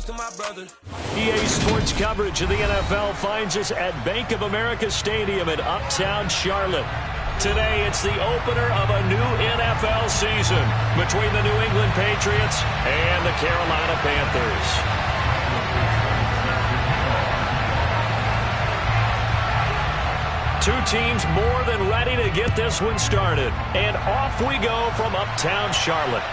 EA Sports coverage of the NFL finds us at Bank of America Stadium in Uptown Charlotte. Today, it's the opener of a new NFL season between the New England Patriots and the Carolina Panthers. Two teams more than ready to get this one started. And off we go from Uptown Charlotte.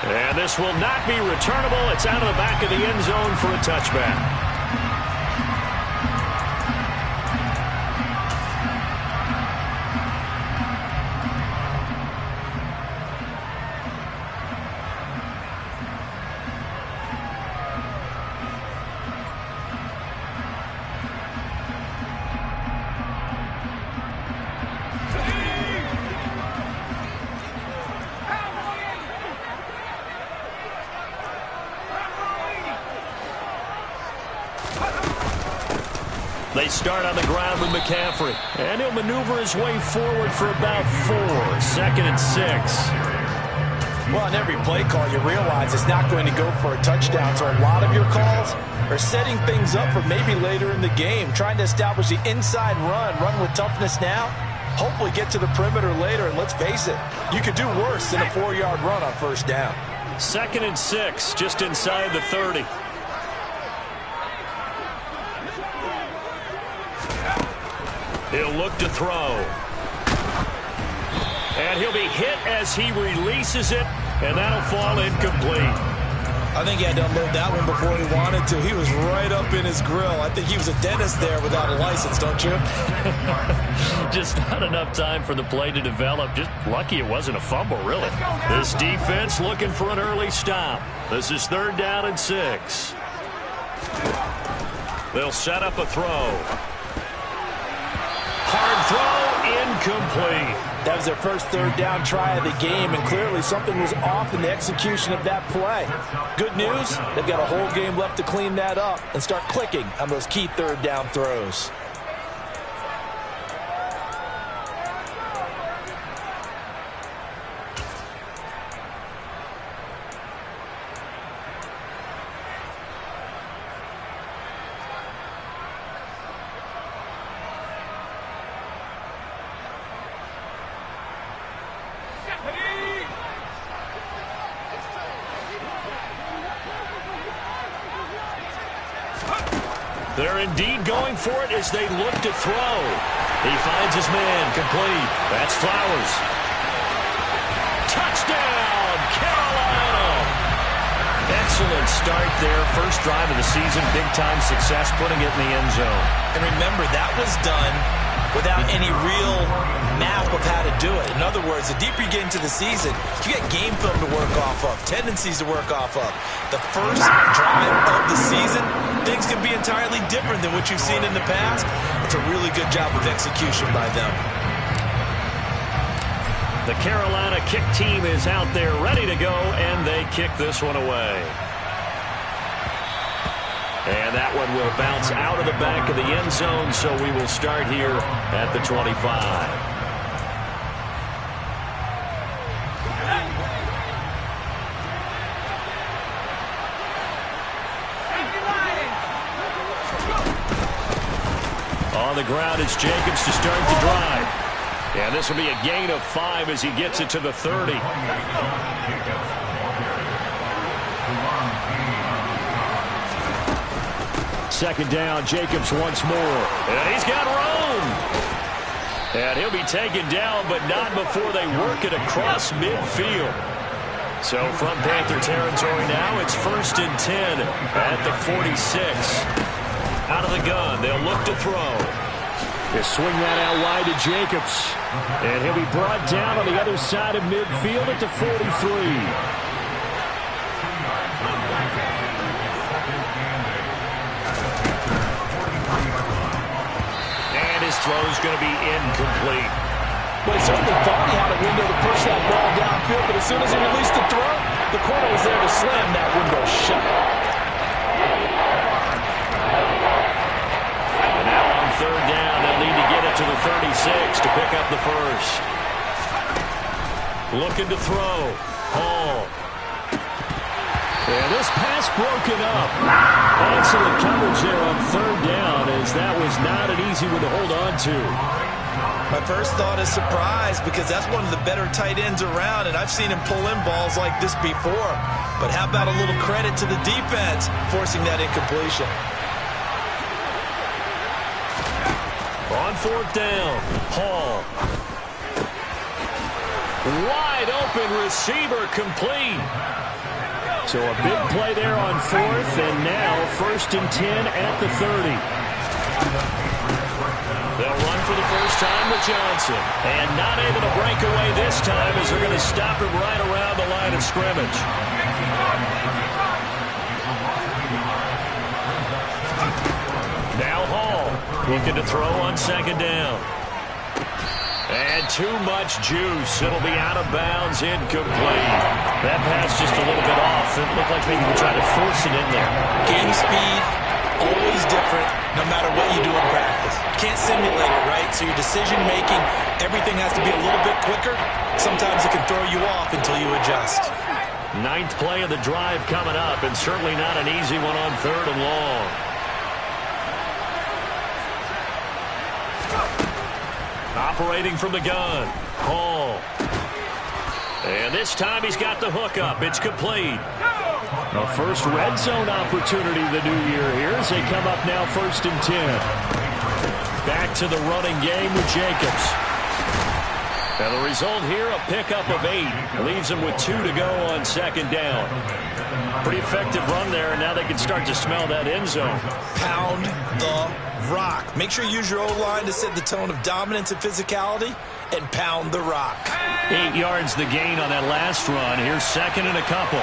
And this will not be returnable. It's out of the back of the end zone for a touchback. They start on the ground with McCaffrey, and he'll maneuver his way forward for about 4. 2nd and 6. Well, on every play call, you realize it's not going to go for a touchdown, so a lot of your calls are setting things up for maybe later in the game, trying to establish the inside run with toughness now, hopefully get to the perimeter later, and let's face it, you could do worse than a 4-yard run on first down. 2nd and 6, just inside the 30. He'll look to throw. And he'll be hit as he releases it, and that'll fall incomplete. I think he had to unload that one before he wanted to. He was right up in his grill. I think he was a dentist there without a license, don't you? Just not enough time for the play to develop. Just lucky it wasn't a fumble, really. This defense looking for an early stop. This is 3rd down and 6. They'll set up a throw. Hard throw, incomplete. That was their first 3rd down try of the game, and clearly something was off in the execution of that play. Good news, they've got a whole game left to clean that up and start clicking on those key 3rd down throws. They're indeed going for it as they look to throw. He finds his man, complete. That's Flowers. Touchdown, Carolina! Excellent start there. First drive of the season, big-time success, putting it in the end zone. And remember, that was done without any real map of how to do it. In other words, the deeper you get into the season, you get game film to work off of, tendencies to work off of. The first drive of the season, things can be entirely different than what you've seen in the past. It's a really good job of execution by them. The Carolina kick team is out there ready to go, and they kick this one away. And that one will bounce out of the back of the end zone, so we will start here at the 25. On the ground, it's Jacobs to start the drive. And this will be a gain of 5 as he gets it to the 30. Second down, Jacobs once more. And he's got room. And he'll be taken down, but not before they work it across midfield. So from Panther territory now, it's 1st and 10 at the 46. Out of the gun, they'll look to throw. They swing that out wide to Jacobs. And he'll be brought down on the other side of midfield at the 43. Throw's going to be incomplete. Well, he certainly thought he had a window to push that ball downfield, but as soon as he released the throw, the corner was there to slam that window shut. And now on 3rd down, they'll need to get it to the 36 to pick up the first. Looking to throw. Hall. And this pass broken up. Excellent coverage there on third down, as that was not an easy one to hold on to. My first thought is surprise, because that's one of the better tight ends around, and I've seen him pull in balls like this before. But how about a little credit to the defense forcing that incompletion? On fourth down, Hall. Wide open receiver, complete. So a big play there on fourth, and now 1st and 10 at the 30. They'll run for the first time with Johnson. And not able to break away this time, as they're going to stop him right around the line of scrimmage. Now Hall looking to throw on 2nd down. And too much juice. It'll be out of bounds, incomplete. That pass just a little bit off. It looked like maybe he tried to force it in there. Game speed, always different, no matter what you do in practice. Can't simulate it, right? So your decision-making, everything has to be a little bit quicker. Sometimes it can throw you off until you adjust. 9th play of the drive coming up, and certainly not an easy one on 3rd and long. Operating from the gun, Hall. And this time he's got the hook up. It's complete. The first red zone opportunity of the new year here as they come up now 1st and 10. Back to the running game with Jacobs. And the result here, a pickup of 8. Leaves them with 2 to go on 2nd down. Pretty effective run there, and now they can start to smell that end zone. Pound the rock. Make sure you use your O-line to set the tone of dominance and physicality, and pound the rock. 8 yards the gain on that last run. Here's 2nd and a couple.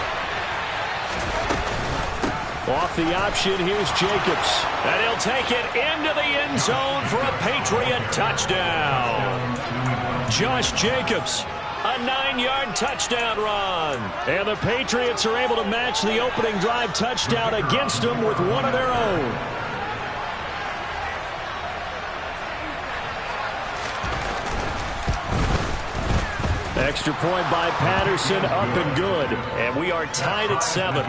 Off the option, here's Jacobs. And he'll take it into the end zone for a Patriot touchdown. Josh Jacobs, a 9-yard touchdown run. And the Patriots are able to match the opening drive touchdown against them with one of their own. Extra point by Patterson, up and good. And we are tied at 7.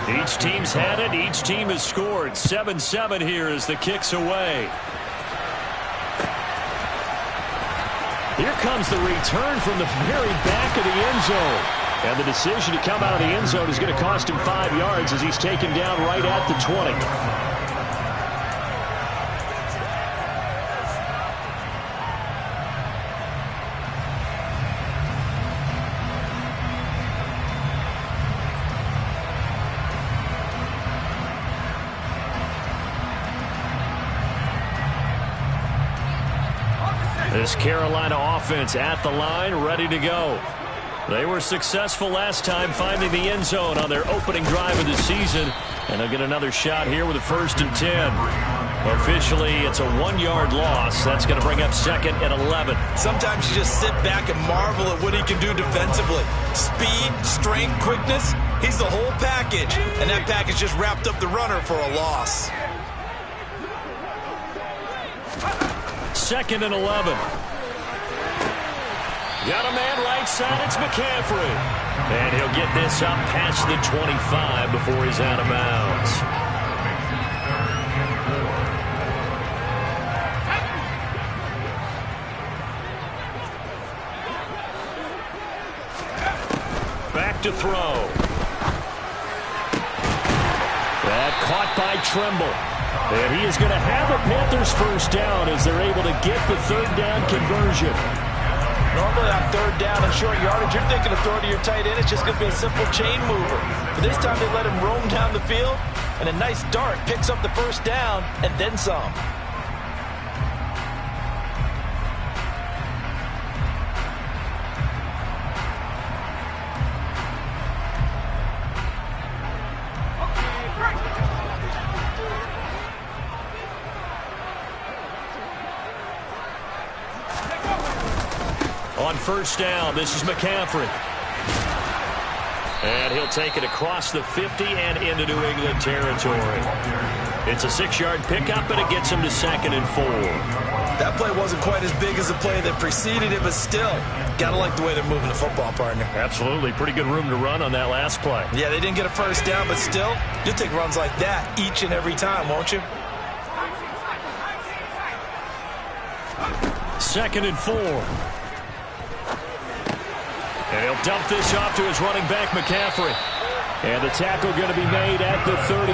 Each team's had it. Each team has scored. 7-7 here as the kick's away. Here comes the return from the very back of the end zone. And the decision to come out of the end zone is going to cost him 5 yards as he's taken down right at the 20. This Carolina offense at the line, ready to go. They were successful last time finding the end zone on their opening drive of the season, and they'll get another shot here with a 1st and 10. Officially, it's a 1-yard loss. That's going to bring up 2nd and 11. Sometimes you just sit back and marvel at what he can do defensively. Speed, strength, quickness, he's the whole package, and that package just wrapped up the runner for a loss. 2nd and 11. Got a man right side. It's McCaffrey. And he'll get this up past the 25 before he's out of bounds. Back to throw. That caught by Tremble. And he is going to have a Panthers first down as they're able to get the 3rd down conversion. Normally on 3rd down and short yardage, you're thinking of throwing to your tight end. It's just going to be a simple chain mover. But this time they let him roam down the field, and a nice dart picks up the first down and then some. On 1st down, this is McCaffrey. And he'll take it across the 50 and into New England territory. It's a 6-yard pickup, and it gets him to 2nd and 4. That play wasn't quite as big as the play that preceded it, but still, got to like the way they're moving the football, partner. Absolutely. Pretty good room to run on that last play. Yeah, they didn't get a first down, but still, you'll take runs like that each and every time, won't you? 2nd and 4. And he'll dump this off to his running back, McCaffrey. And the tackle going to be made at the 38.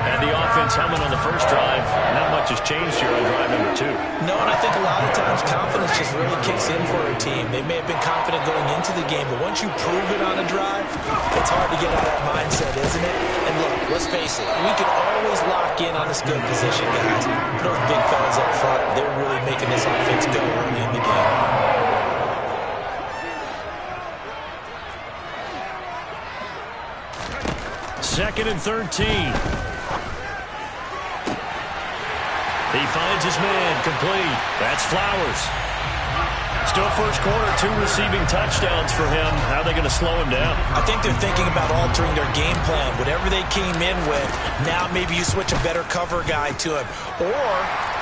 And the offense humming on the first drive. Not much has changed here on drive number 2. No, and I think a lot of times confidence just really kicks in for a team. They may have been confident going into the game, but once you prove it on a drive, it's hard to get out of that mindset, isn't it? And look, let's face it, we can always lock in on this good position, guys. Those big fellas up front, they're really making this offense go early in the game. Second and 13. He finds his man, complete. That's Flowers. Still first quarter, 2 receiving touchdowns for him. How are they going to slow him down? I think they're thinking about altering their game plan. Whatever they came in with, now maybe you switch a better cover guy to him. Or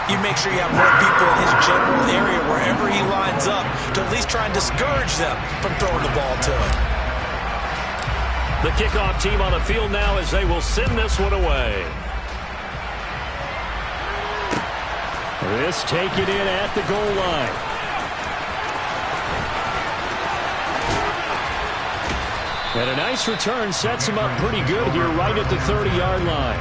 you make sure you have more people in his general area wherever he lines up to at least try and discourage them from throwing the ball to him. The kickoff team on the field now as they will send this one away. This taken in at the goal line. And a nice return sets him up pretty good here right at the 30-yard line.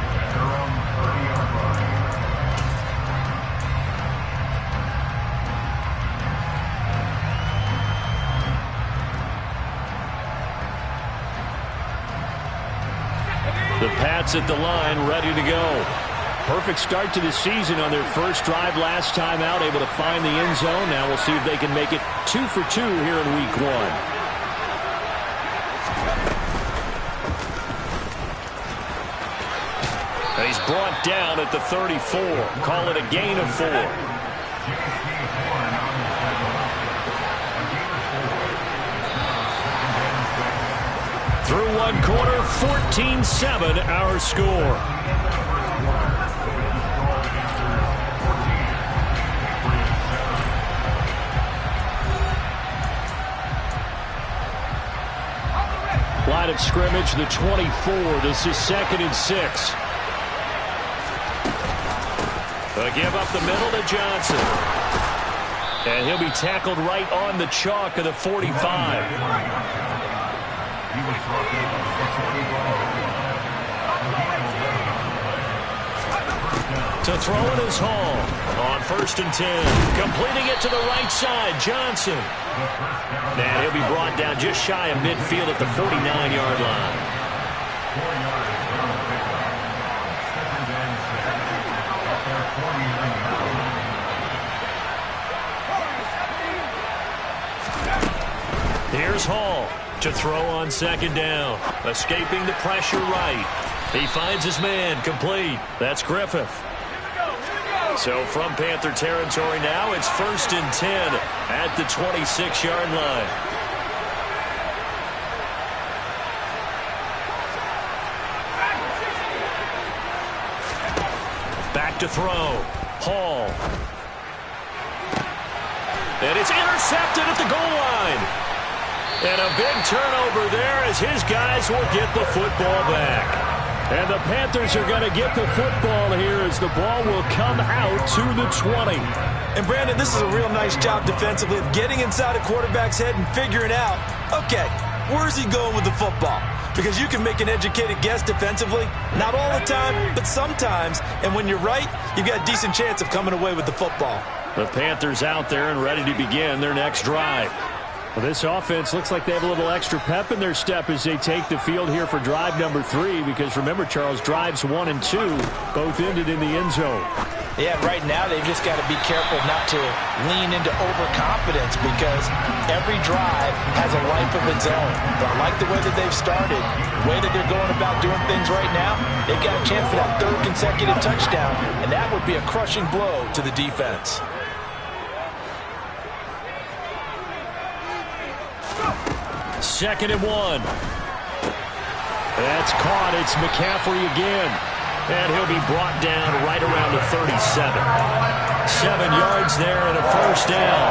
The Pats at the line, ready to go. Perfect start to the season on their first drive last time out, able to find the end zone. Now we'll see if they can make it 2 for 2 here in week 1. He's brought down at the 34. Call it a gain of 4. Through 1 quarter, 14-7 our score. Line of scrimmage, the 24. This is 2nd and 6. A give up the middle to Johnson. And he'll be tackled right on the chalk of the 45. To throw it is Hall on 1st and 10. Completing it to the right side, Johnson. And he'll be brought down just shy of midfield at the 49-yard line. Here's Hall to throw on 2nd down. Escaping the pressure right. He finds his man, complete. That's Griffith. So from Panther territory now, it's 1st and 10 at the 26-yard line. Back to throw. Hall. And it's intercepted at the goal line. And a big turnover there as his guys will get the football back. And the Panthers are going to get the football here as the ball will come out to the 20. And Brandon, this is a real nice job defensively of getting inside a quarterback's head and figuring out, okay, where's he going with the football? Because you can make an educated guess defensively, not all the time, but sometimes. And when you're right, you've got a decent chance of coming away with the football. The Panthers out there and ready to begin their next drive. Well, this offense looks like they have a little extra pep in their step as they take the field here for drive number 3, because remember, Charles, drives 1 and 2 both ended in the end zone. Yeah, right now they've just got to be careful not to lean into overconfidence, because every drive has a life of its own. But I like the way that they've started, the way that they're going about doing things right now. They've got a chance for that 3rd consecutive touchdown, and that would be a crushing blow to the defense. 2nd and 1. That's caught. It's McCaffrey again. And he'll be brought down right around the 37. 7 yards there and a first down.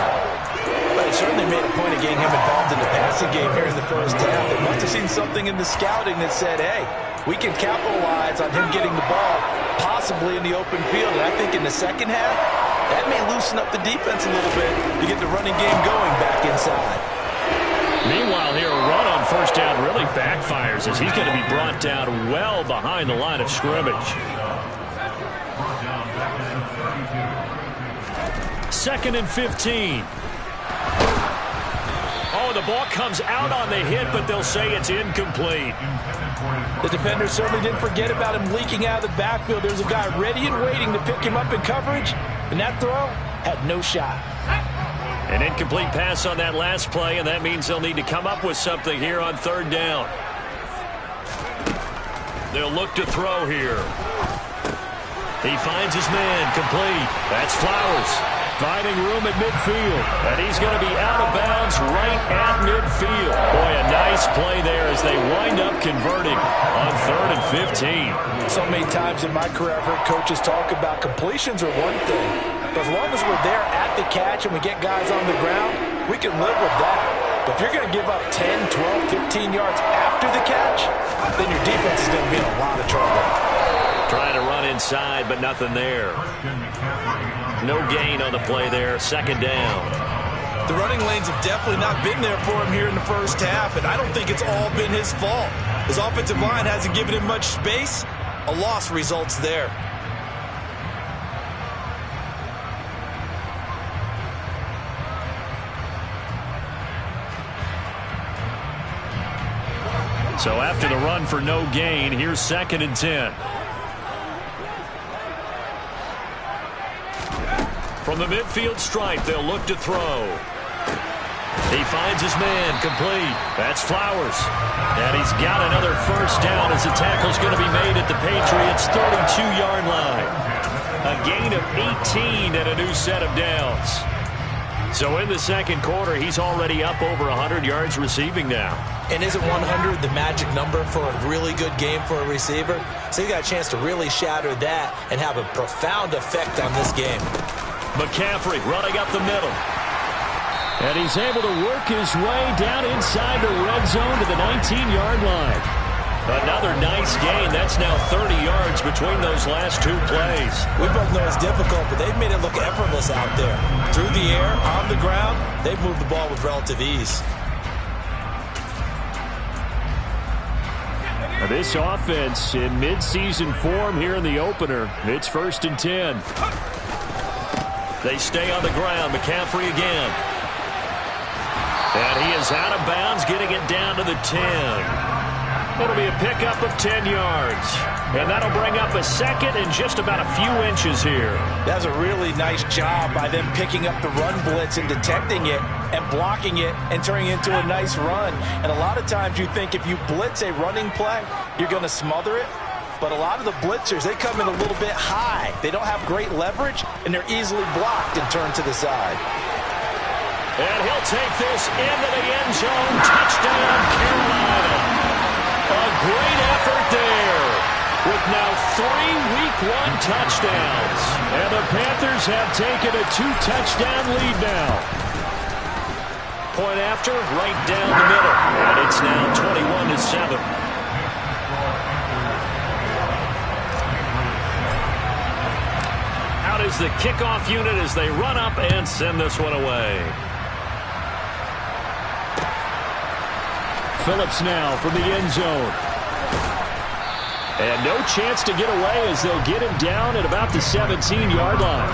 But it certainly made a point of getting him involved in the passing game here in the first half. They must have seen something in the scouting that said, hey, we can capitalize on him getting the ball, possibly in the open field. And I think in the second half, that may loosen up the defense a little bit to get the running game going back inside. Meanwhile, here, a run on first down really backfires as he's going to be brought down well behind the line of scrimmage. 2nd and 15. Oh, the ball comes out on the hit, but they'll say it's incomplete. The defender certainly didn't forget about him leaking out of the backfield. There's a guy ready and waiting to pick him up in coverage, and that throw had no shot. An incomplete pass on that last play, and that means they'll need to come up with something here on 3rd down. They'll look to throw here. He finds his man, complete. That's Flowers. Finding room at midfield. And he's going to be out of bounds right at midfield. Boy, a nice play there as they wind up converting on 3rd and 15. So many times in my career I've heard coaches talk about completions are one thing. But as long as we're there at the catch and we get guys on the ground, we can live with that. But if you're going to give up 10, 12, 15 yards after the catch, then your defense is going to be in a lot of trouble. Trying to run inside, but nothing there. No gain on the play there. 2nd down. The running lanes have definitely not been there for him here in the first half, and I don't think it's all been his fault. His offensive line hasn't given him much space. A loss results there. So after the run for no gain, here's 2nd and 10. From the midfield stripe, they'll look to throw. He finds his man, complete. That's Flowers. And he's got another first down as the tackle's going to be made at the Patriots' 32-yard line. A gain of 18 and a new set of downs. So in the 2nd quarter, he's already up over 100 yards receiving now. And isn't 100 the magic number for a really good game for a receiver? So he got a chance to really shatter that and have a profound effect on this game. McCaffrey running up the middle. And he's able to work his way down inside the red zone to the 19-yard line. Another nice gain. That's now 30 yards between those last 2 plays. We both know it's difficult, but they've made it look effortless out there. Through the air, on the ground, they've moved the ball with relative ease. Now this offense in midseason form here in the opener. It's 1st and 10. They stay on the ground. McCaffrey again. And he is out of bounds, getting it down to the 10. It'll be a pickup of 10 yards. And that'll bring up a 2nd and just about a few inches here. That's a really nice job by them picking up the run blitz and detecting it and blocking it and turning it into a nice run. And a lot of times you think if you blitz a running play, you're going to smother it. But a lot of the blitzers, they come in a little bit high. They don't have great leverage, and they're easily blocked and turned to the side. And he'll take this into the end zone. Touchdown, Carolina. A great effort there with now 3 Week 1 touchdowns. And the Panthers have taken a 2-touchdown lead now. Point after, right down the middle. And it's now 21-7. Out is the kickoff unit as they run up and send this one away. Phillips now from the end zone. And no chance to get away as they'll get him down at about the 17-yard line.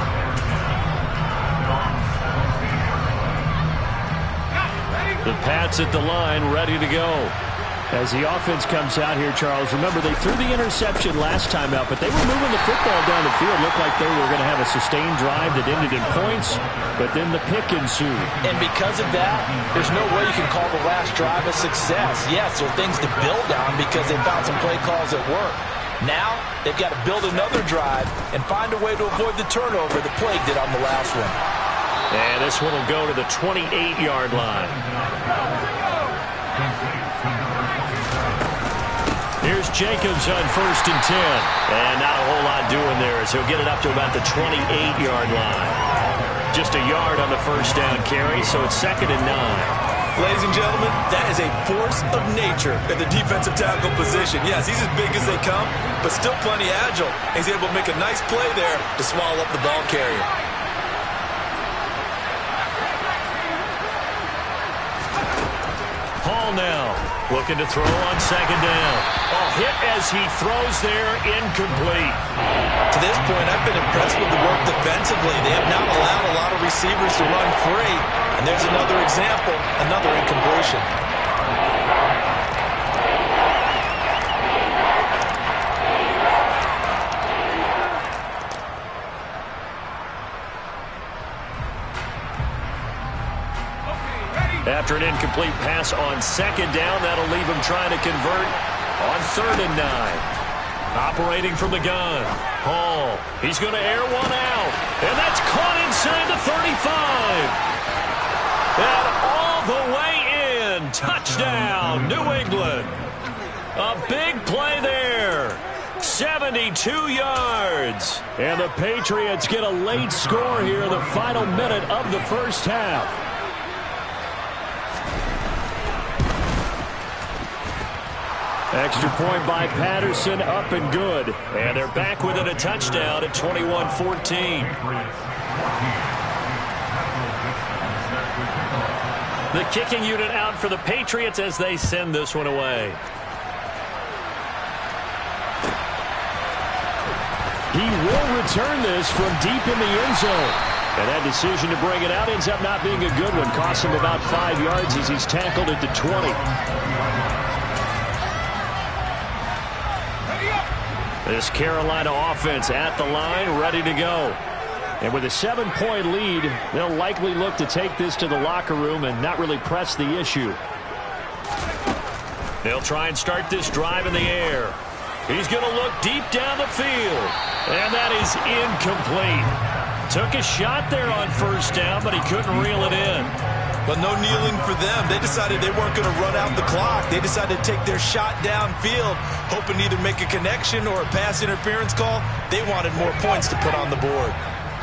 The Pats at the line, ready to go. As the offense comes out here, Charles, remember they threw the interception last time out, but they were moving the football down the field. Looked like they were going to have a sustained drive that ended in points, but then the pick ensued. And because of that, there's no way you can call the last drive a success. Yes, there are things to build on because they found some play calls that work. Now, they've got to build another drive and find a way to avoid the turnover that plagued it on the last one. And this one will go to the 28-yard line. Here's Jacobs on 1st and 10. And not a whole lot doing there as he'll get it up to about the 28-yard line. Just a yard on the first down carry, so it's 2nd and 9. Ladies and gentlemen, that is a force of nature in the defensive tackle position. Yes, he's as big as they come, but still plenty agile. He's able to make a nice play there to swallow up the ball carrier. Hall now looking to throw on 2nd down. A hit as he throws there, incomplete. To this point, I've been impressed with the work defensively. They have not allowed a lot of receivers to run free. And there's another example, another incompletion. After an incomplete pass on 2nd down, that'll leave him trying to convert on 3rd and 9. Operating from the gun. Hall, he's going to air one out. And that's caught inside the 35. And all the way in. Touchdown, New England. A big play there. 72 yards. And the Patriots get a late score here in the final minute of the first half. Extra point by Patterson, up and good. And they're back within a touchdown at 21-14. The kicking unit out for the Patriots as they send this one away. He will return this from deep in the end zone. And that decision to bring it out ends up not being a good one. Costs him about 5 yards as he's tackled at the 20. This Carolina offense at the line, ready to go. And with a 7-point lead, they'll likely look to take this to the locker room and not really press the issue. They'll try and start this drive in the air. He's going to look deep down the field. And that is incomplete. Took a shot there on 1st down, but he couldn't reel it in. But no kneeling for them. They decided they weren't going to run out the clock. They decided to take their shot downfield, hoping to either make a connection or a pass interference call. They wanted more points to put on the board.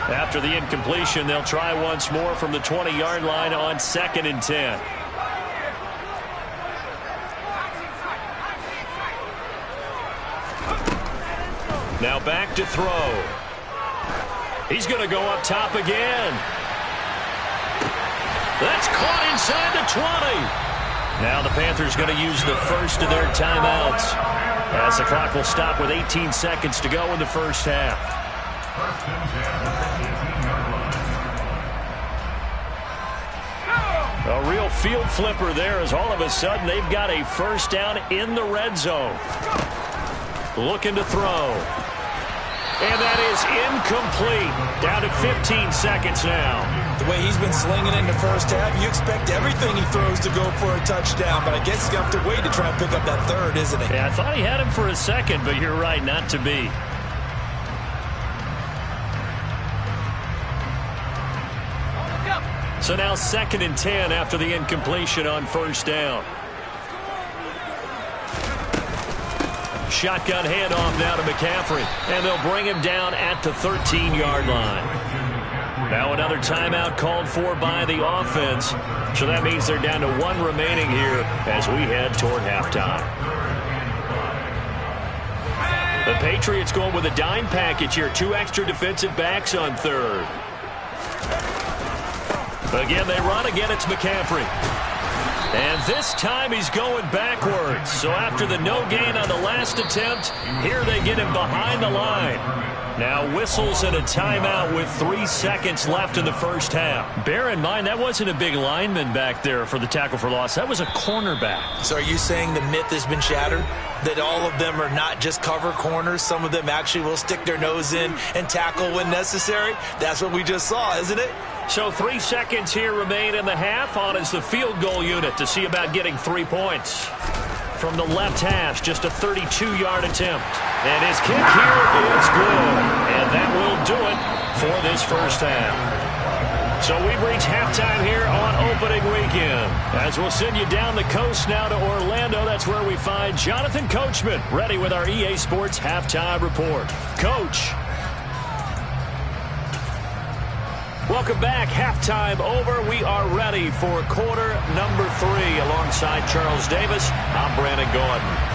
After the incompletion, they'll try once more from the 20-yard line on 2nd and 10. Now back to throw. He's going to go up top again. That's caught inside the 20. Now the Panthers going to use the first of their timeouts as the clock will stop with 18 seconds to go in the first half. A real field flipper there as all of a sudden they've got a first down in the red zone. Looking to throw. And that is incomplete. Down to 15 seconds now. The way he's been slinging in the first half, you expect everything he throws to go for a touchdown, but I guess he's going to have to wait to try and pick up that third, isn't he? Yeah, I thought he had him for a second, but you're right, not to be. So now 2nd and 10 after the incompletion on 1st down. Shotgun handoff now to McCaffrey, and they'll bring him down at the 13-yard line. Now another timeout called for by the offense, so that means they're down to 1 remaining here as we head toward halftime. The Patriots going with a dime package here, 2 extra defensive backs on 3rd. Again, they run. Again, it's McCaffrey. And this time he's going backwards. So after the no gain on the last attempt, here they get him behind the line. Now whistles and a timeout with 3 seconds left in the first half. Bear in mind, that wasn't a big lineman back there for the tackle for loss. That was a cornerback. So are you saying the myth has been shattered? That all of them are not just cover corners? Some of them actually will stick their nose in and tackle when necessary? That's what we just saw, isn't it? So 3 seconds here remain in the half. On is the field goal unit to see about getting 3 points. From the left hash, just a 32-yard attempt. And his kick here is good. And that will do it for this first half. So we've reached halftime here on opening weekend. As we'll send you down the coast now to Orlando, that's where we find Jonathan Coachman ready with our EA Sports halftime report. Coach. Welcome back. Halftime over. We are ready for quarter number 3 alongside Charles Davis. I'm Brandon Gordon.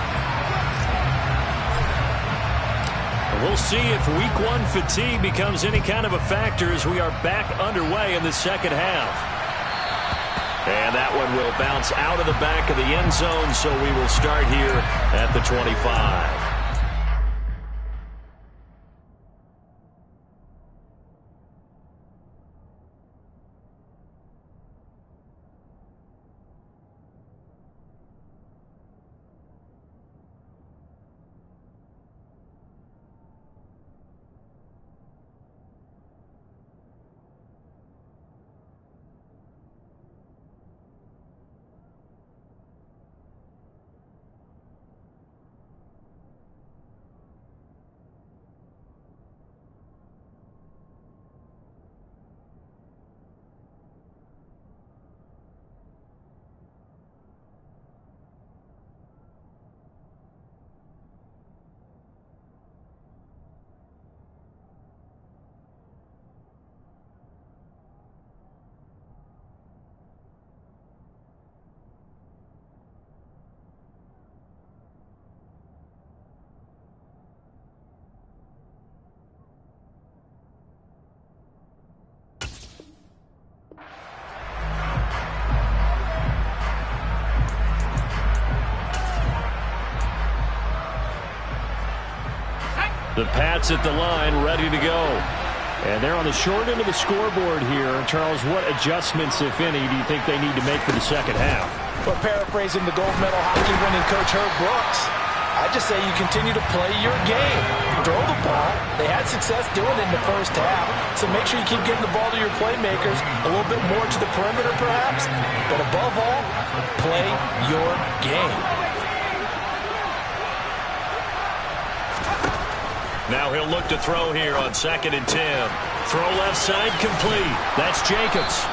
We'll see if week 1 fatigue becomes any kind of a factor as we are back underway in the second half. And that one will bounce out of the back of the end zone, so we will start here at the 25. The Pats at the line, ready to go. And they're on the short end of the scoreboard here. Charles, what adjustments, if any, do you think they need to make for the second half? Well, paraphrasing the gold medal hockey winning coach Herb Brooks, I just say you continue to play your game. Throw the ball. They had success doing it in the first half, so make sure you keep getting the ball to your playmakers, a little bit more to the perimeter perhaps, but above all, play your game. Now he'll look to throw here on 2nd and 10. Throw left side complete. That's Jacobs.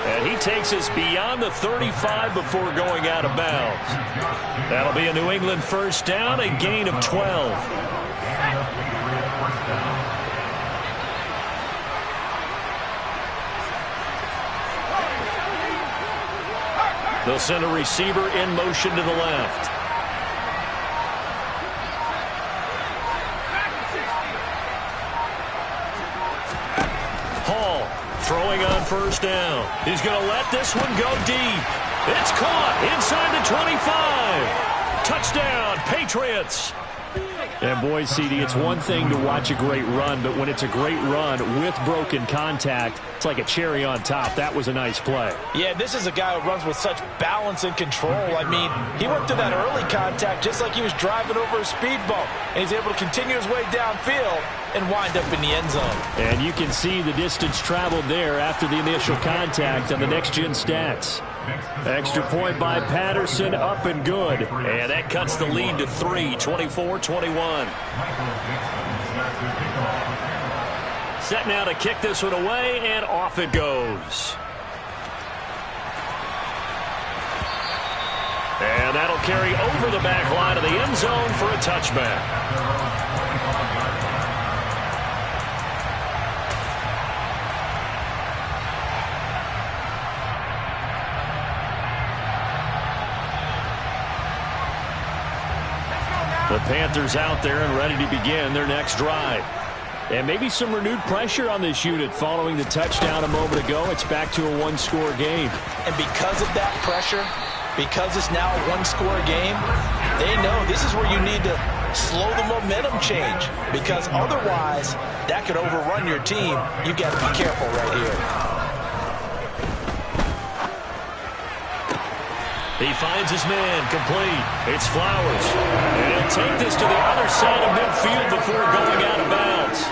And he takes us beyond the 35 before going out of bounds. That'll be a New England first down, a gain of 12. They'll send a receiver in motion to the left. Throwing on first down. He's going to let this one go deep. It's caught inside the 25. Touchdown, Patriots. And boy, CD, it's one thing to watch a great run, but when it's a great run with broken contact, it's like a cherry on top. That was a nice play. Yeah, this is a guy who runs with such balance and control. I mean, he went through that early contact just like he was driving over a speed bump, and he's able to continue his way downfield and wind up in the end zone. And you can see the distance traveled there after the initial contact on the next-gen stats. Extra point by Patterson, up and good. And that cuts the lead to 3, 24-21. Set now to kick this one away, and off it goes. And that'll carry over the back line of the end zone for a touchback. The Panthers out there and ready to begin their next drive. And maybe some renewed pressure on this unit following the touchdown a moment ago. It's back to a one-score game. And because of that pressure, because it's now a one-score game, they know this is where you need to slow the momentum change, because otherwise that could overrun your team. You got to be careful right here. He finds his man, complete. It's Flowers. And he'll take this to the other side of midfield before going out of bounds.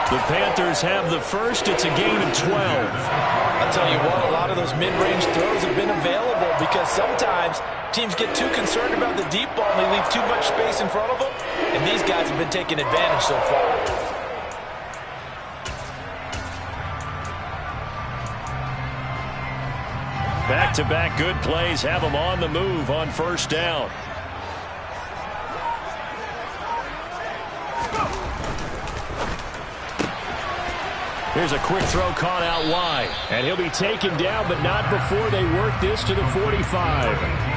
The Panthers have the first. It's a gain of 12. I'll tell you what, a lot of those mid-range throws have been available because sometimes teams get too concerned about the deep ball and they leave too much space in front of them. And these guys have been taking advantage so far. Back-to-back good plays have them on the move on first down. Here's a quick throw caught out wide. And he'll be taken down, but not before they work this to the 45.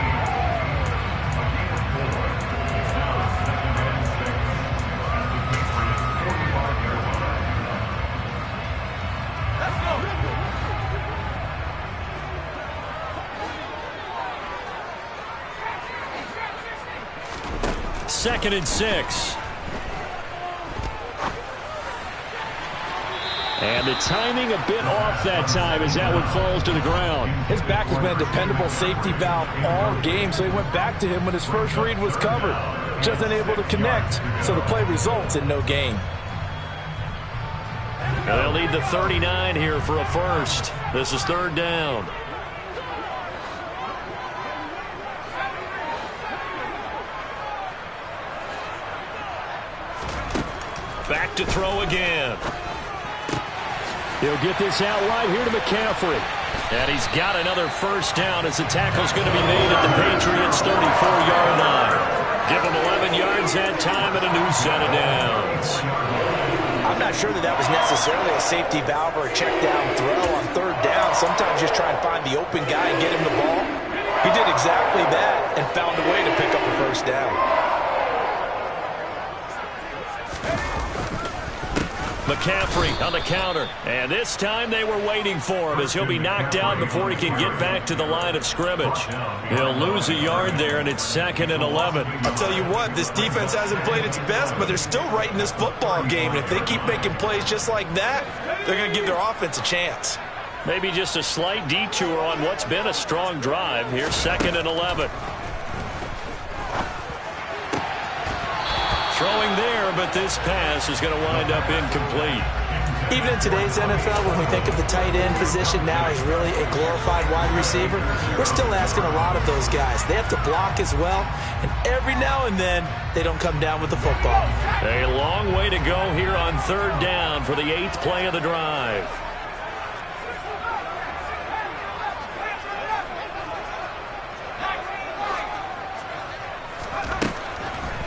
Second and 6. And the timing a bit off that time as that one falls to the ground. His back has been a dependable safety valve all game, so he went back to him when his first read was covered. Just unable to connect, so the play results in no gain. Now they'll need the 39 here for a first. This is third down. Back to throw again. He'll get this out wide here to McCaffrey. And he's got another first down as the tackle's going to be made at the Patriots' 34-yard line. Give him 11 yards that time and a new set of downs. I'm not sure that was necessarily a safety valve or a check down throw on third down. Sometimes just try and find the open guy and get him the ball. He did exactly that and found a way to pick up a first down. McCaffrey on the counter. And this time they were waiting for him as he'll be knocked out before he can get back to the line of scrimmage. He'll lose a yard there, and it's second and 11. I'll tell you what, this defense hasn't played its best, but they're still right in this football game. And if they keep making plays just like that, they're going to give their offense a chance. Maybe just a slight detour on what's been a strong drive. Here's second and 11. Throwing there, but this pass is going to wind up incomplete. Even in today's NFL, when we think of the tight end position now as really a glorified wide receiver, we're still asking a lot of those guys. They have to block as well, and every now and then, they don't come down with the football. A long way to go here on third down for the 8th play of the drive.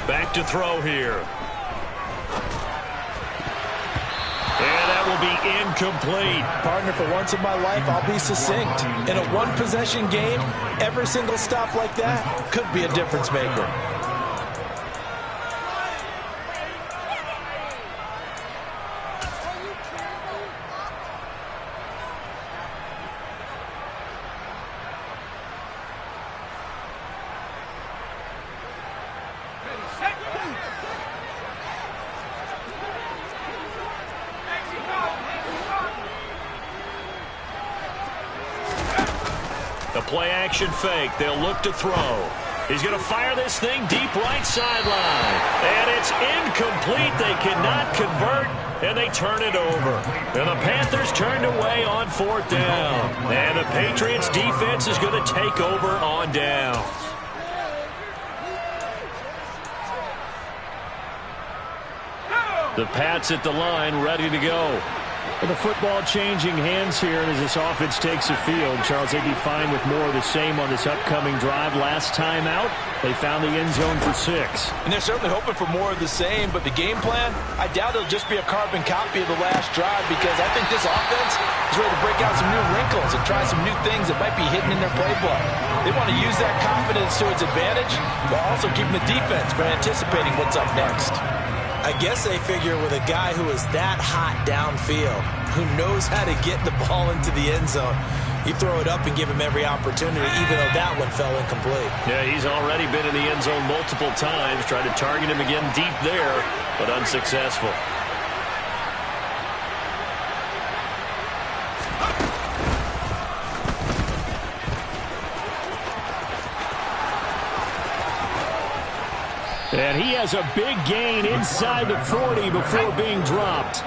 Back to throw here. And that will be incomplete. Partner, for once in my life, I'll be succinct. In a one-possession game, every single stop like that could be a difference maker. Play-action fake. They'll look to throw. He's going to fire this thing deep right sideline. And it's incomplete. They cannot convert, and they turn it over. And the Panthers turned away on fourth down. And the Patriots defense is going to take over on downs. The Pats at the line, ready to go. And the football changing hands here as this offense takes the field. Charles, they'd be fine with more of the same on this upcoming drive. Last time out, they found the end zone for 6. And they're certainly hoping for more of the same, but the game plan, I doubt it'll just be a carbon copy of the last drive, because I think this offense is ready to break out some new wrinkles and try some new things that might be hidden in their playbook. They want to use that confidence to its advantage, while also keeping the defense from anticipating what's up next. I guess they figure with a guy who is that hot downfield, who knows how to get the ball into the end zone, you throw it up and give him every opportunity, even though that one fell incomplete. Yeah, he's already been in the end zone multiple times, tried to target him again deep there, but unsuccessful. And he has a big gain inside the 40 before being dropped.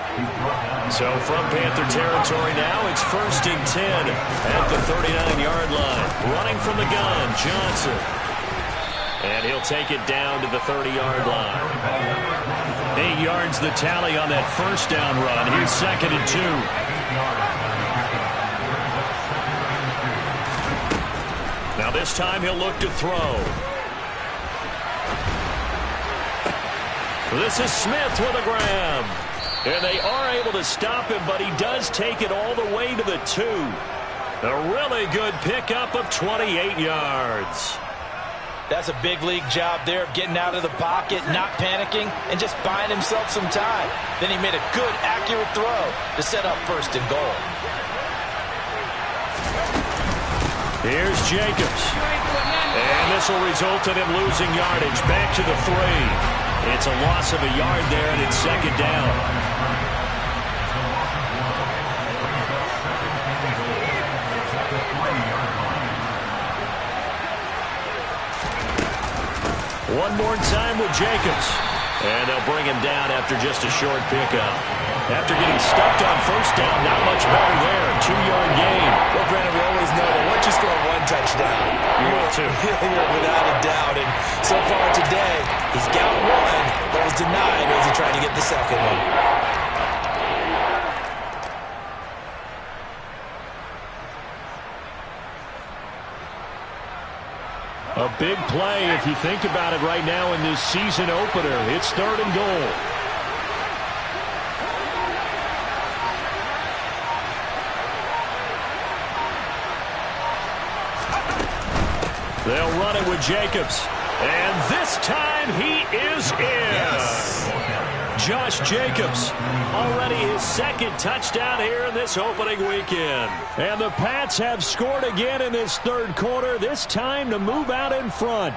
So from Panther territory now, it's first and 10 at the 39-yard line. Running from the gun, Johnson. And he'll take it down to the 30-yard line. 8 yards the tally on that first down run. Here's second and 2. Now this time he'll look to throw. This is Smith with a grab. And they are able to stop him, but he does take it all the way to the 2. A really good pickup of 28 yards. That's a big league job there of getting out of the pocket, not panicking, and just buying himself some time. Then he made a good, accurate throw to set up 1st and goal. Here's Jacobs. And this will result in him losing yardage. Back to the 3. It's a loss of a yard there, and it's 2nd down. One more time with Jacobs. And they'll bring him down after just a short pickup. After getting stuffed on 1st down, not much better there. 2-yard gain. Well, Brandon, we always know that once you score 1 touchdown, you will too. You're without a doubt. And so far today, he's got 1, but was denied as he tried to get the 2nd one. A big play if you think about it right now in this season opener. It's 3rd and goal. They'll run it with Jacobs. And this time he is in. Yes. Josh Jacobs, already his 2nd touchdown here in this opening weekend. And the Pats have scored again in this 3rd quarter, this time to move out in front.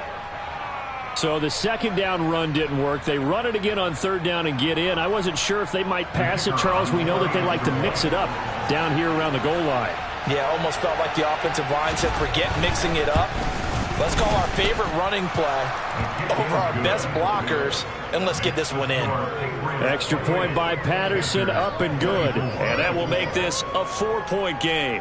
So the 2nd down run didn't work. They run it again on 3rd down and get in. I wasn't sure if they might pass it, Charles. We know that they like to mix it up down here around the goal line. Yeah, almost felt like the offensive line said, forget mixing it up. Let's call our favorite running play over our best blockers, and let's get this one in. Extra point by Patterson, up and good. And that will make this a 4-point game.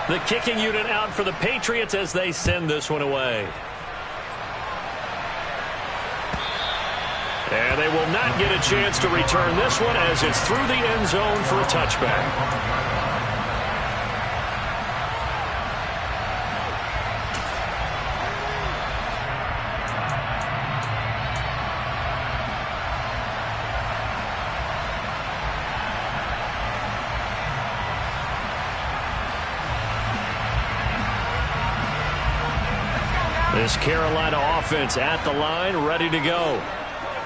The kicking unit out for the Patriots as they send this one away. And they will not get a chance to return this one as it's through the end zone for a touchback. This Carolina offense at the line, ready to go.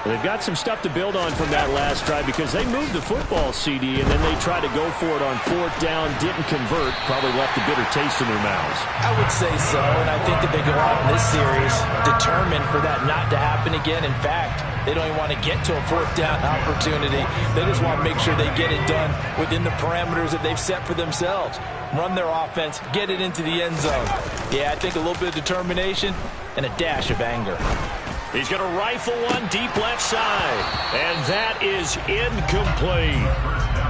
They've got some stuff to build on from that last drive because they moved the football, CD, and then they tried to go for it on 4th down, didn't convert, probably left a bitter taste in their mouths. I would say so, and I think that they go out in this series determined for that not to happen again. In fact, they don't even want to get to a 4th down opportunity. They just want to make sure they get it done within the parameters that they've set for themselves. Run their offense, get it into the end zone. Yeah, I think a little bit of determination and a dash of anger. He's going to rifle one deep left side. And that is incomplete.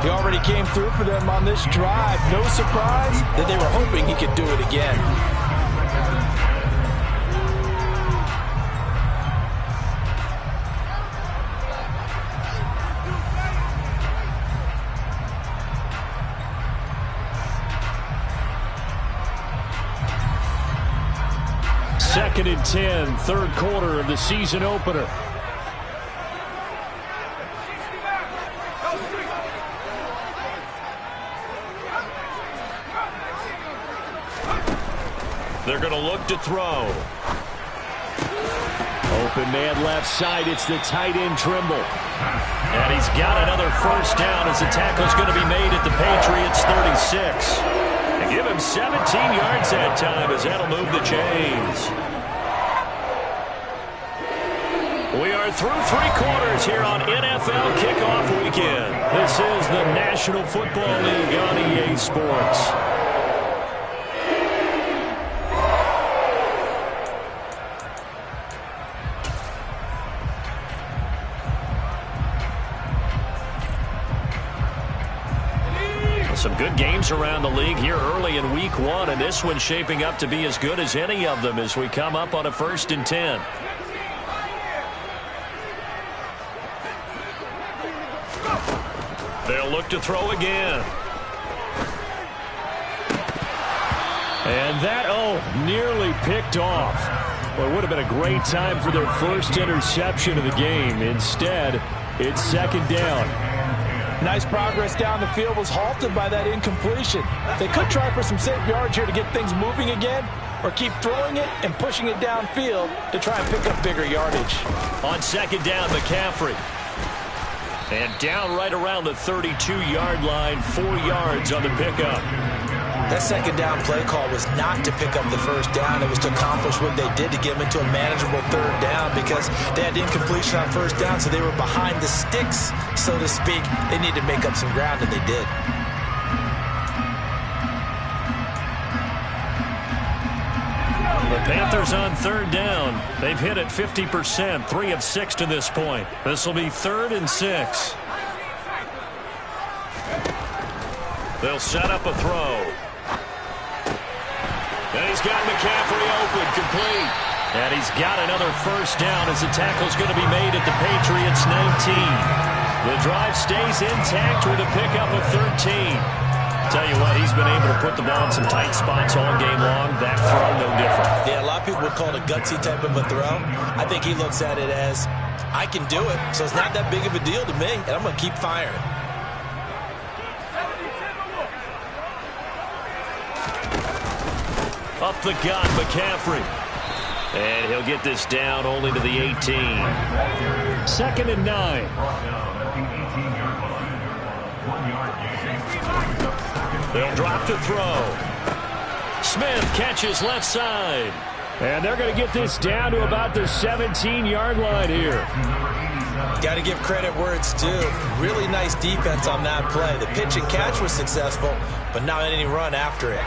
He already came through for them on this drive. No surprise that they were hoping he could do it again. Second and 10, 3rd quarter of the season opener. They're going to look to throw. Open man left side. It's the tight end Trimble. And he's got another 1st down as the tackle's going to be made at the Patriots 36. And give him 17 yards that time as that'll move the chains. We are through 3 quarters here on NFL Kickoff Weekend. This is the National Football League on EA Sports. Some good games around the league here early in week 1, and this one's shaping up to be as good as any of them as we come up on a 1st and 10. to throw again. And that, nearly picked off. Well, it would have been a great time for their first interception of the game. Instead, it's second down. Nice progress down the field was halted by that incompletion. They could try for some safe yards here to get things moving again, or keep throwing it and pushing it downfield to try and pick up bigger yardage. On second down, McCaffrey. And down right around the 32-yard line, 4 yards on the pickup. That second down play call was not to pick up the first down. It was to accomplish what they did to get them into a manageable third down because they had incompletion on first down, so they were behind the sticks, so to speak. They needed to make up some ground, and they did. The Panthers on third down. They've hit it 50%, 3 of 6 to this point. This will be 3rd and 6. They'll set up a throw. And he's got McCaffrey open, complete. And he's got another first down as the tackle's going to be made at the Patriots' 19. The drive stays intact with a pickup of 13. Tell you what, he's been able to put the ball in some tight spots all game long. That throw, no different. Yeah, a lot of people would call it a gutsy type of a throw. I think he looks at it as, I can do it, so it's not that big of a deal to me, and I'm going to keep firing. Up the gun, McCaffrey. And he'll get this down only to the 18. 2nd and 9. They'll drop to throw. Smith catches left side. And they're going to get this down to about the 17-yard line here. Got to give credit where it's due. Really nice defense on that play. The pitch and catch was successful, but not any run after it.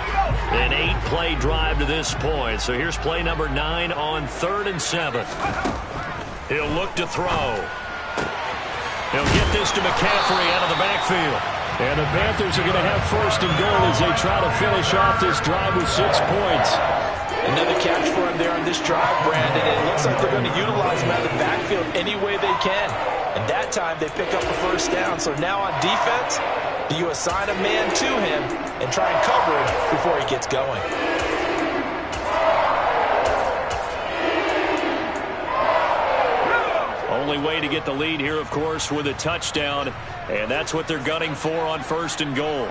An 8-play drive to this point. So here's play number 9 on 3rd and 7. He'll look to throw. He'll get this to McCaffrey out of the backfield. And the Panthers are going to have 1st and goal as they try to finish off this drive with 6 points. Another catch for him there on this drive, Brandon. And it looks like they're going to utilize him out of the backfield any way they can. And that time they pick up a first down. So now on defense, do you assign a man to him and try and cover him before he gets going? Only way to get the lead here, of course, with a touchdown. And that's what they're gunning for on 1st and goal.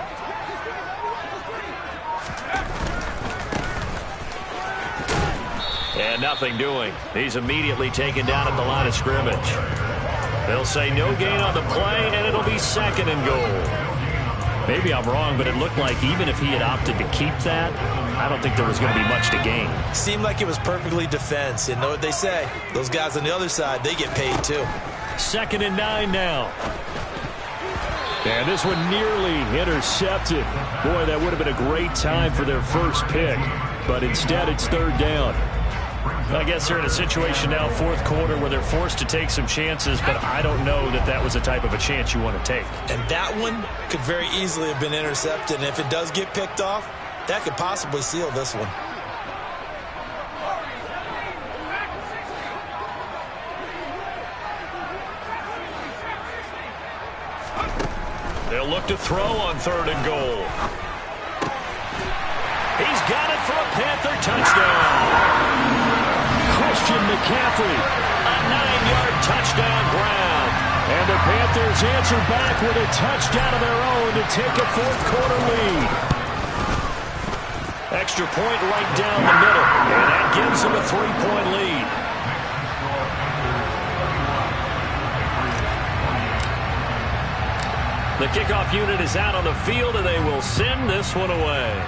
And nothing doing. He's immediately taken down at the line of scrimmage. They'll say no gain on the play, and it'll be 2nd and goal. Maybe I'm wrong, but it looked like even if he had opted to keep that, I don't think there was going to be much to gain. Seemed like it was perfectly defense. You know what they say? Those guys on the other side, they get paid too. 2nd and 9 now. And this one nearly intercepted. Boy, that would have been a great time for their first pick. But instead, it's 3rd down. I guess they're in a situation now, 4th quarter, where they're forced to take some chances, but I don't know that that was the type of a chance you want to take. And that one could very easily have been intercepted, and if it does get picked off, that could possibly seal this one. They'll look to throw on 3rd and goal. He's got it for a Panther touchdown. Christian McCaffrey, a 9-yard touchdown grab. And the Panthers answer back with a touchdown of their own to take a 4th quarter lead. Extra point right down the middle, and that gives them a 3-point lead. The kickoff unit is out on the field, and they will send this one away.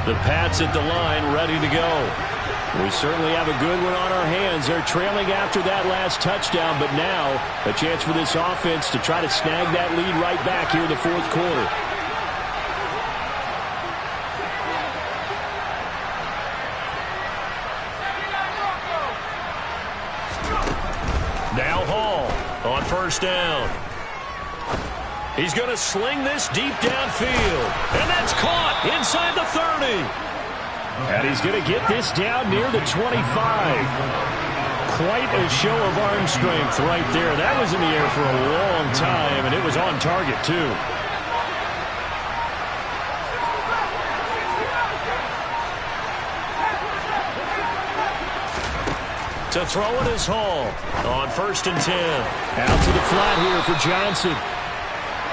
The Pats at the line, ready to go. We certainly have a good one on our hands. They're trailing after that last touchdown, but now a chance for this offense to try to snag that lead right back here in the 4th quarter. Now Hall on 1st down. He's going to sling this deep downfield. And that's caught inside the 30. And he's going to get this down near the 25. Quite a show of arm strength right there. That was in the air for a long time, and it was on target, too. To throw it is Hall on 1st and 10. Out to the flat here for Johnson.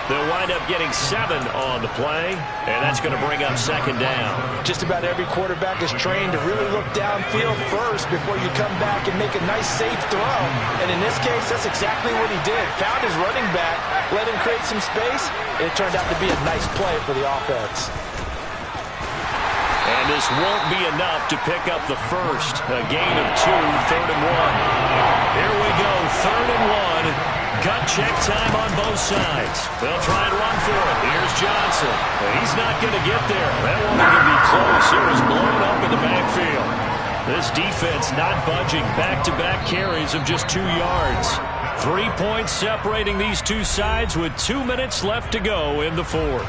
They'll wind up getting 7 on the play, and that's going to bring up 2nd down. Just about every quarterback is trained to really look downfield first before you come back and make a nice, safe throw. And in this case, that's exactly what he did. Found his running back, let him create some space, and it turned out to be a nice play for the offense. And this won't be enough to pick up the first. A gain of 2, 3rd and 1. Here we go, 3rd and 1. Gut check time on both sides. They'll try and run for it. Here's Johnson. He's not going to get there. That one will be close. It was blown up in the backfield. This defense not budging. Back-to-back carries of just 2 yards. 3 points separating these two sides with 2 minutes left to go in the 4th.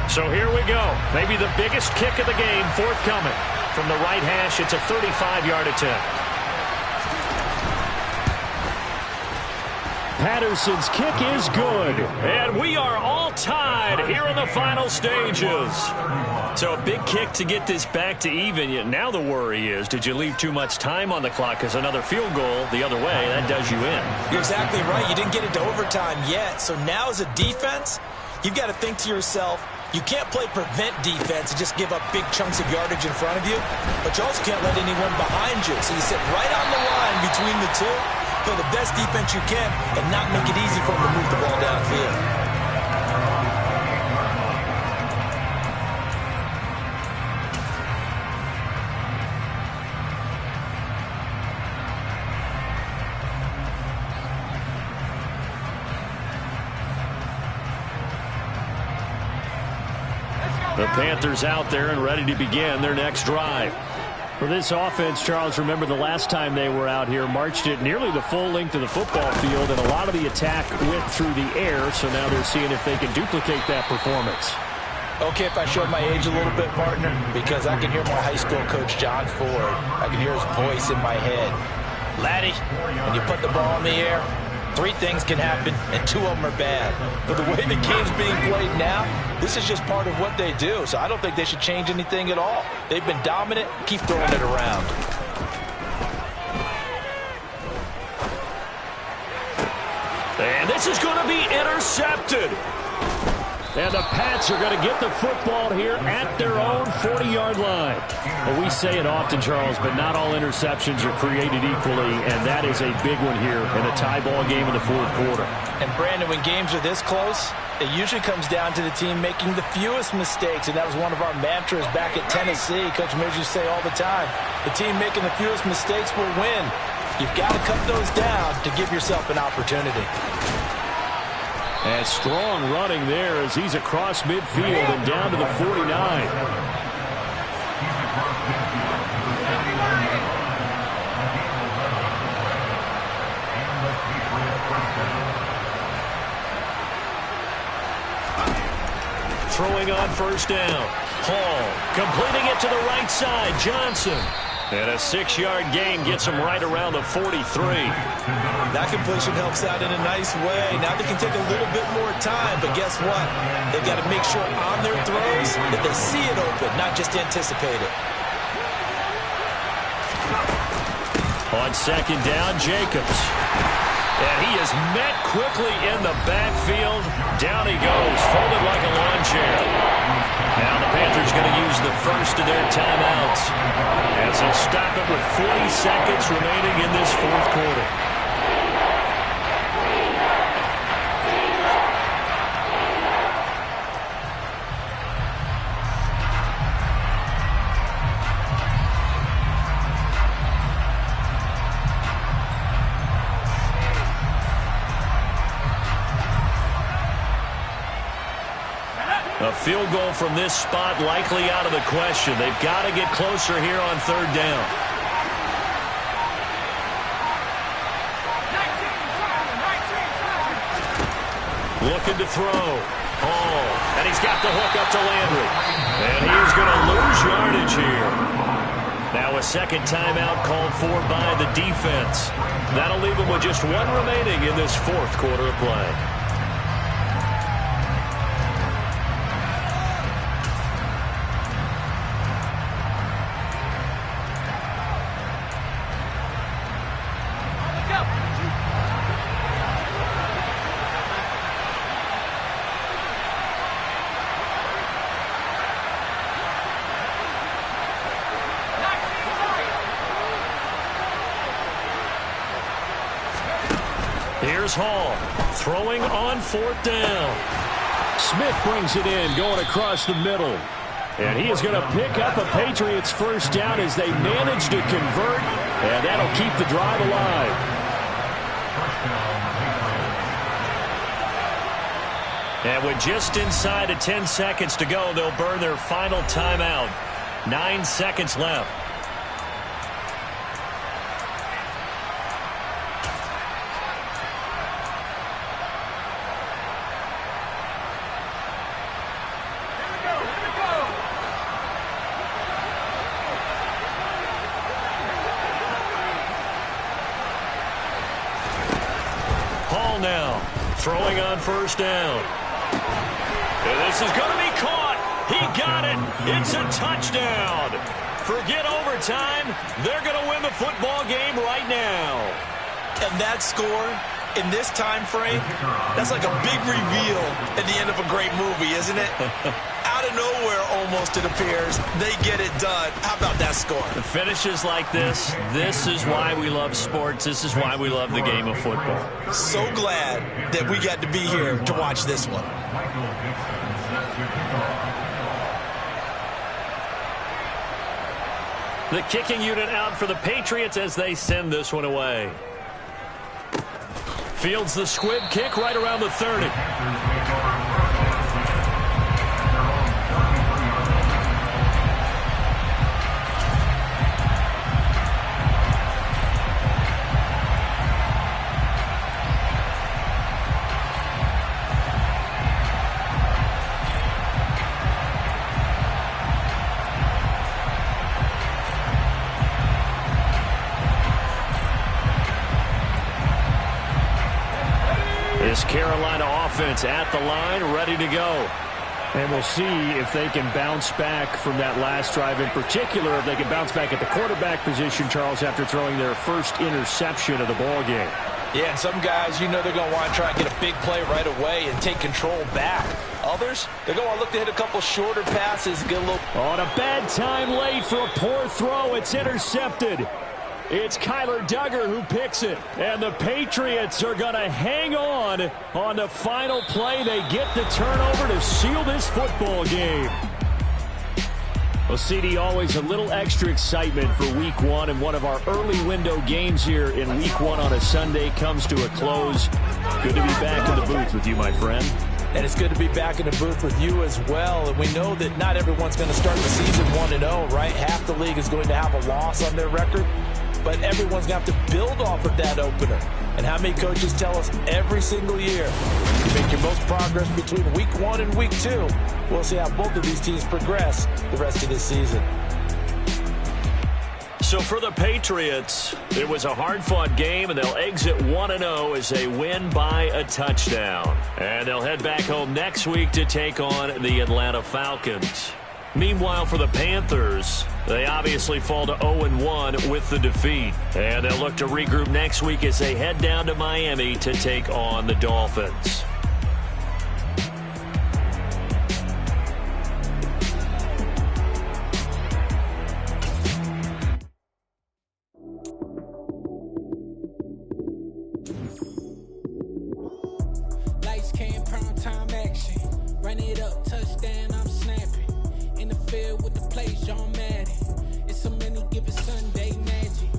So here we go. Maybe the biggest kick of the game forthcoming. From the right hash, it's a 35-yard attempt. Patterson's kick is good. And we are all tied here in the final stages. So a big kick to get this back to even. Yet now the worry is, did you leave too much time on the clock? Because another field goal the other way, that does you in. You're exactly right. You didn't get into overtime yet. So now as a defense, you've got to think to yourself, you can't play prevent defense and just give up big chunks of yardage in front of you, but you also can't let anyone behind you. So you sit right on the line between the two, play the best defense you can, and not make it easy for them to move the ball downfield. The Panthers out there and ready to begin their next drive. For this offense, Charles, remember the last time they were out here, marched it nearly the full length of the football field, and a lot of the attack went through the air, so now they're seeing if they can duplicate that performance. Okay, if I show my age a little bit, partner, because I can hear my high school coach, John Ford. I can hear his voice in my head. Laddie, when you put the ball in the air, 3 things can happen, and 2 of them are bad. But the way the game's being played now, this is just part of what they do, so I don't think they should change anything at all. They've been dominant. Keep throwing it around. And this is going to be intercepted. And the Pats are going to get the football here at their own 40-yard line. Well, we say it often, Charles, but not all interceptions are created equally, and that is a big one here in a tie ball game in the 4th quarter. And, Brandon, when games are this close, it usually comes down to the team making the fewest mistakes, and that was one of our mantras back at Tennessee. Coach Mears used to say all the time, the team making the fewest mistakes will win. You've got to cut those down to give yourself an opportunity. And strong running there as he's across midfield and down to the 49. Throwing on 1st down. Hall completing it to the right side. Johnson. And a 6-yard gain gets him right around the 43. That completion helps out in a nice way. Now they can take a little bit more time, but guess what? They've got to make sure on their throws that they see it open, not just anticipate it. On 2nd down, Jacobs. And he is met quickly in the backfield. Down he goes, folded like a lawn chair. Now the Panthers going to use the first of their timeouts as they stop it with 40 seconds remaining in this 4th quarter. A field goal from this spot likely out of the question. They've got to get closer here on 3rd down. Looking to throw. Oh, and he's got the hook up to Landry. And he is going to lose yardage here. Now a second timeout called for by the defense. That'll leave him with just one remaining in this fourth quarter of play. Here's Hall, throwing on fourth down. Smith brings it in, going across the middle. And he is going to pick up a Patriots first down as they manage to convert, and that'll keep the drive alive. And with just inside of 10 seconds to go, they'll burn their final timeout. 9 seconds left. Now, throwing on first down. And this is going to be caught. He got it. It's a touchdown. Forget overtime. They're going to win the football game right now. And that score in this time frame, that's like a big reveal at the end of a great movie, isn't it? Out of nowhere, almost, it appears. They get it done. How about that score? The finishes like this is why we love sports. This is why we love the game of football. So glad that we got to be here to watch this one. The kicking unit out for the Patriots as they send this one away. Fields the squib kick right around the 30. This Carolina offense at the line, ready to go. And we'll see if they can bounce back from that last drive. In particular, if they can bounce back at the quarterback position, Charles, after throwing their first interception of the ball game. Yeah, and some guys, you know they're going to want to try and get a big play right away and take control back. Others, they're going to want to look to hit a couple shorter passes, get a little... On a bad time late for a poor throw. It's intercepted. It's Kyler Duggar who picks it. And the Patriots are going to hang on the final play. They get the turnover to seal this football game. Well, CD, always a little extra excitement for Week 1, and one of our early window games here in Week 1 on a Sunday comes to a close. Good to be back in the booth with you, my friend. And it's good to be back in the booth with you as well. And we know that not everyone's going to start the season 1-0, right? Half the league is going to have a loss on their record. But everyone's going to have to build off of that opener. And how many coaches tell us every single year, you make your most progress between Week 1 and Week 2. We'll see how both of these teams progress the rest of this season. So for the Patriots, it was a hard-fought game, and they'll exit 1-0 as they win by a touchdown. And they'll head back home next week to take on the Atlanta Falcons. Meanwhile, for the Panthers, they obviously fall to 0-1 with the defeat. And they'll look to regroup next week as they head down to Miami to take on the Dolphins. Lights came, prime time action. Run it up, touchdown, I'm snapping. In the field with the plays, John Madden. It's so many given Sunday magic.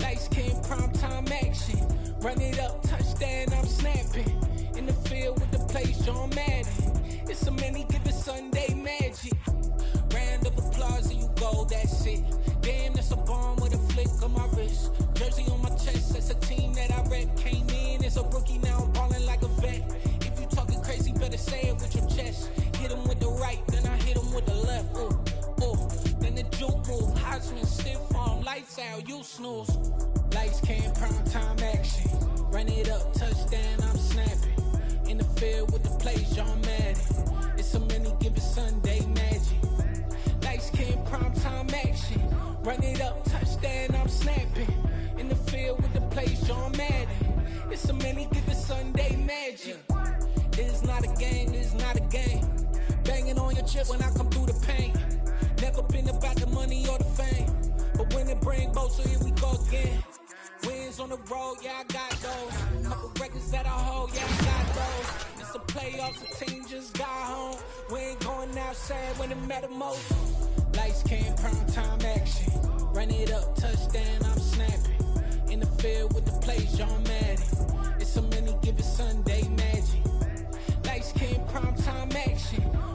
Lights came, prime time action. Run it up, touchdown, I'm snapping. In the field with the plays, John Madden. It's so many given Sunday magic. Round of applause and you go, that's it. Damn, that's a bomb with a flick on my wrist. Jersey on my chest, that's a team that I rep. Came in as a rookie, now I'm ballin' like a vet. If you talk snooze. Lights, cam, prime time action. Run it up, touchdown, I'm snapping. In the field with the plays, John Madden. It's so many given Sunday magic. Lights, cam, prime time action. Run it up, touchdown, I'm snapping. In the field with the plays, John Madden. It's so many given Sunday magic. It's not a game, it's not a game. Banging on your chip when I come through the paint. Never been about the money or the fame. But when it bring both, so here we go again. Wins on the road, yeah, I got those. Couple records that I hold, yeah, I got those. It's the playoffs, the team just got home. We ain't going outside when it matter most. Lights, cam, prime time action. Run it up, touchdown, I'm snapping. In the field with the plays, John Madden. It's so many given Sunday magic. Lights, cam, prime time action.